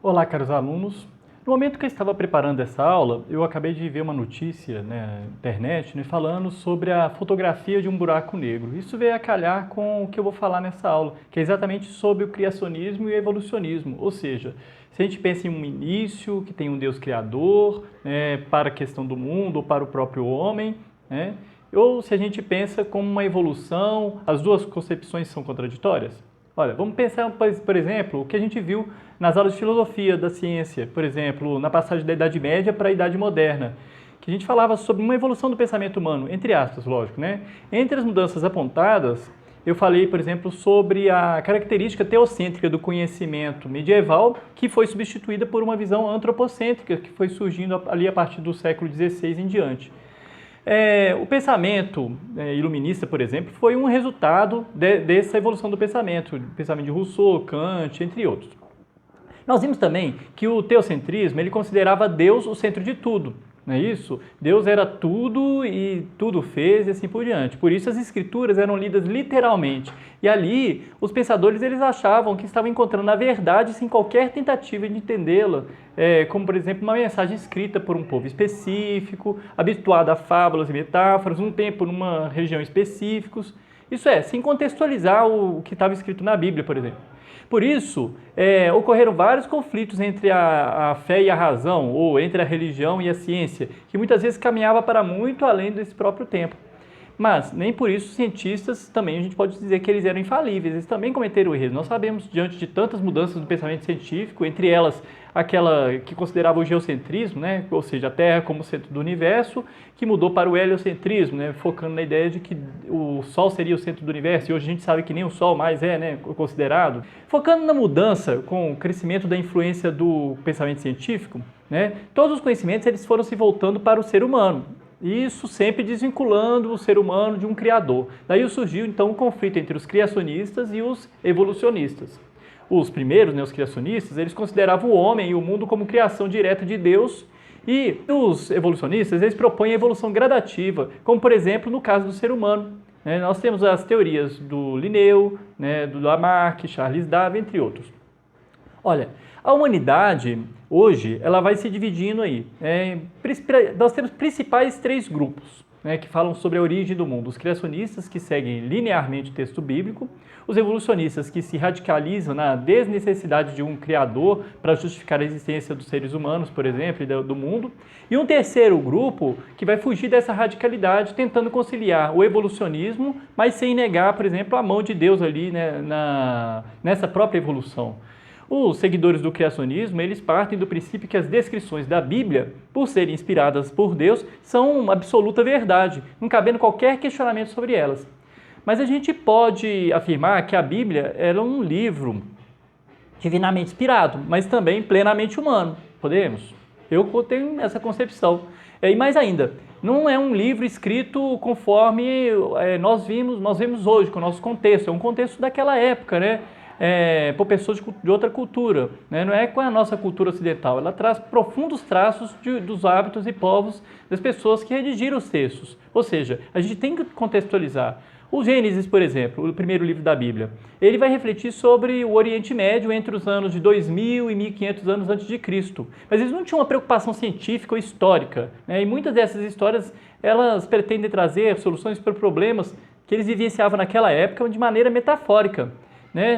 Olá, caros alunos. No momento que eu estava preparando essa aula, eu acabei de ver uma notícia na internet, falando sobre a fotografia de um buraco negro. Isso veio a calhar com o que eu vou falar nessa aula, que é exatamente sobre o criacionismo e o evolucionismo. Ou seja, se a gente pensa em um início, que tem um Deus criador, para a questão do mundo ou para o próprio homem, ou se a gente pensa como uma evolução, as duas concepções são contraditórias. Olha, vamos pensar, por exemplo, o que a gente viu nas aulas de filosofia da ciência, por exemplo, na passagem da Idade Média para a Idade Moderna, que a gente falava sobre uma evolução do pensamento humano, entre aspas, lógico, né? Entre as mudanças apontadas, eu falei, por exemplo, sobre a característica teocêntrica do conhecimento medieval, que foi substituída por uma visão antropocêntrica, que foi surgindo ali a partir do século XVI em diante. O pensamento iluminista, por exemplo, foi um resultado dessa evolução do pensamento de Rousseau, Kant, entre outros. Nós vimos também que o teocentrismo ele considerava Deus o centro de tudo, não é isso? Deus era tudo e tudo fez e assim por diante. Por isso as escrituras eram lidas literalmente. E ali os pensadores eles achavam que estavam encontrando a verdade sem qualquer tentativa de entendê-la, como por exemplo uma mensagem escrita por um povo específico, habituado a fábulas e metáforas, um tempo numa região específica. Isso é, sem contextualizar o que estava escrito na Bíblia, por exemplo. Por isso, ocorreram vários conflitos entre a fé e a razão, ou entre a religião e a ciência, que muitas vezes caminhava para muito além desse próprio tempo. Mas, nem por isso, os cientistas também, a gente pode dizer que eles eram infalíveis, eles também cometeram erros. Nós sabemos, diante de tantas mudanças do pensamento científico, entre elas aquela que considerava o geocentrismo, ou seja, a Terra como centro do universo, que mudou para o heliocentrismo, focando na ideia de que o Sol seria o centro do universo, e hoje a gente sabe que nem o Sol mais é considerado. Focando na mudança com o crescimento da influência do pensamento científico, todos os conhecimentos eles foram se voltando para o ser humano. Isso sempre desvinculando o ser humano de um criador. Daí surgiu então o conflito entre os criacionistas e os evolucionistas. Os primeiros, os criacionistas, eles consideravam o homem e o mundo como criação direta de Deus, e os evolucionistas eles propõem a evolução gradativa, como por exemplo no caso do ser humano. Nós temos as teorias do Linneu, do Lamarck, Charles Darwin, entre outros. Olha, a humanidade, hoje, ela vai se dividindo aí. Nós temos principais três grupos, que falam sobre a origem do mundo. Os criacionistas, que seguem linearmente o texto bíblico. Os evolucionistas, que se radicalizam na desnecessidade de um criador para justificar a existência dos seres humanos, por exemplo, e do mundo. E um terceiro grupo, que vai fugir dessa radicalidade, tentando conciliar o evolucionismo, mas sem negar, por exemplo, a mão de Deus ali nessa própria evolução. Os seguidores do criacionismo, eles partem do princípio que as descrições da Bíblia, por serem inspiradas por Deus, são uma absoluta verdade, não cabendo qualquer questionamento sobre elas. Mas a gente pode afirmar que a Bíblia era um livro divinamente inspirado, mas também plenamente humano. Podemos? Eu tenho essa concepção. E mais ainda, não é um livro escrito conforme nós vemos hoje, com o nosso contexto. É um contexto daquela época, por pessoas de outra cultura, não é com a nossa cultura ocidental. Ela traz profundos traços dos hábitos e povos das pessoas que redigiram os textos. Ou seja, a gente tem que contextualizar. O Gênesis, por exemplo, o primeiro livro da Bíblia, ele vai refletir sobre o Oriente Médio entre os anos de 2000 e 1500 anos antes de Cristo. Mas eles não tinham uma preocupação científica ou histórica. E muitas dessas histórias, elas pretendem trazer soluções para problemas que eles vivenciavam naquela época de maneira metafórica.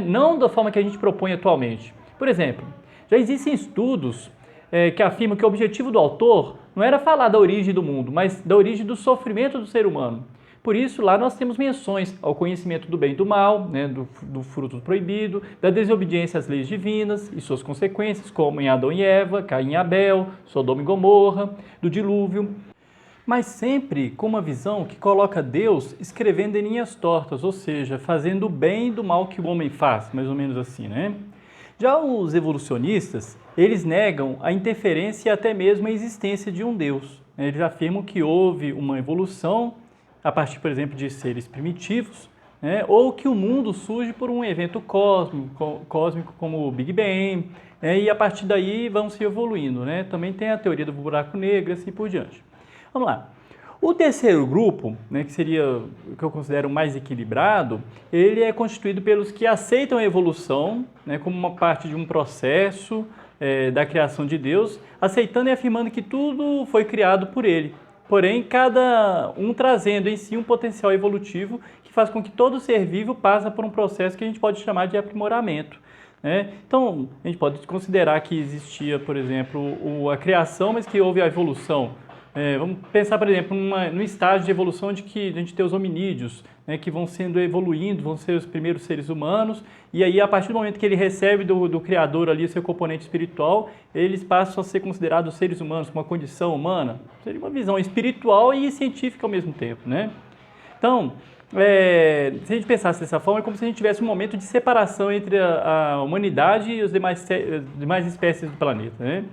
Não da forma que a gente propõe atualmente. Por exemplo, já existem estudos que afirmam que o objetivo do autor não era falar da origem do mundo, mas da origem do sofrimento do ser humano. Por isso, lá nós temos menções ao conhecimento do bem e do mal, do fruto proibido, da desobediência às leis divinas e suas consequências, como em Adão e Eva, Caim e Abel, Sodoma e Gomorra, do dilúvio. Mas sempre com uma visão que coloca Deus escrevendo em linhas tortas, ou seja, fazendo o bem do mal que o homem faz, mais ou menos assim, Já os evolucionistas, eles negam a interferência e até mesmo a existência de um Deus. Eles afirmam que houve uma evolução a partir, por exemplo, de seres primitivos, ou que o mundo surge por um evento cósmico como o Big Bang, e a partir daí vão se evoluindo. Também tem a teoria do buraco negro e assim por diante. Vamos lá. O terceiro grupo, que seria o que eu considero mais equilibrado, ele é constituído pelos que aceitam a evolução como uma parte de um processo da criação de Deus, aceitando e afirmando que tudo foi criado por Ele. Porém, cada um trazendo em si um potencial evolutivo que faz com que todo ser vivo passe por um processo que a gente pode chamar de aprimoramento, né? Então, a gente pode considerar que existia, por exemplo, a criação, mas que houve a evolução. Vamos pensar, por exemplo, num estágio de evolução de que a gente tem os hominídeos, né, que vão sendo evoluindo, vão ser os primeiros seres humanos, e aí a partir do momento que ele recebe do Criador ali o seu componente espiritual, eles passam a ser considerados seres humanos, com uma condição humana. Seria uma visão espiritual e científica ao mesmo tempo, né? Então, se a gente pensasse dessa forma, é como se a gente tivesse um momento de separação entre a humanidade e as demais espécies do planeta, né?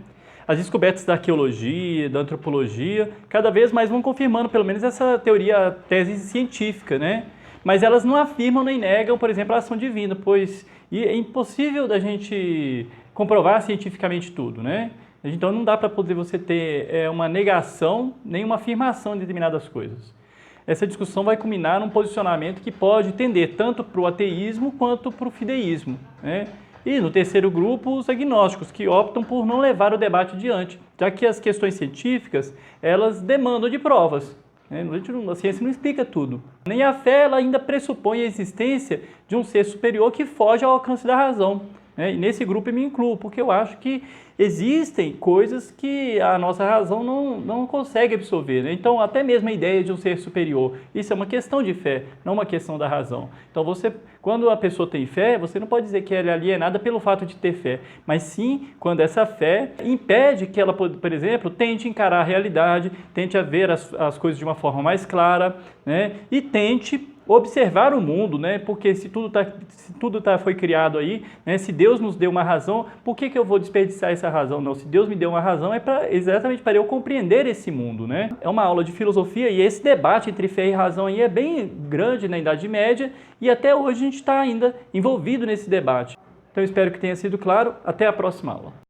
As descobertas da arqueologia, da antropologia, cada vez mais vão confirmando, pelo menos, essa teoria, tese científica, né? Mas elas não afirmam nem negam, por exemplo, a ação divina, pois é impossível da gente comprovar cientificamente tudo, né? Então não dá para poder você ter uma negação nem uma afirmação de determinadas coisas. Essa discussão vai culminar num posicionamento que pode tender tanto para o ateísmo quanto para o fideísmo, né? E no terceiro grupo, os agnósticos, que optam por não levar o debate adiante, já que as questões científicas, elas demandam de provas, né? A ciência não explica tudo. Nem a fé ela ainda pressupõe a existência de um ser superior que foge ao alcance da razão, né? E nesse grupo eu me incluo, porque eu acho que existem coisas que a nossa razão não consegue absorver, né? Então, até mesmo a ideia de um ser superior, isso é uma questão de fé, não uma questão da razão. Então, quando a pessoa tem fé, você não pode dizer que ela é alienada pelo fato de ter fé, mas sim quando essa fé impede que ela, por exemplo, tente encarar a realidade, tente ver as coisas de uma forma mais clara, né? E tente observar o mundo, né? Porque se tudo foi criado aí, né? Se Deus nos deu uma razão, por que eu vou desperdiçar essa razão? Não, se Deus me deu uma razão é exatamente para eu compreender esse mundo, né? É uma aula de filosofia e esse debate entre fé e razão aí é bem grande na Idade Média e até hoje a gente está ainda envolvido nesse debate. Então eu espero que tenha sido claro. Até a próxima aula.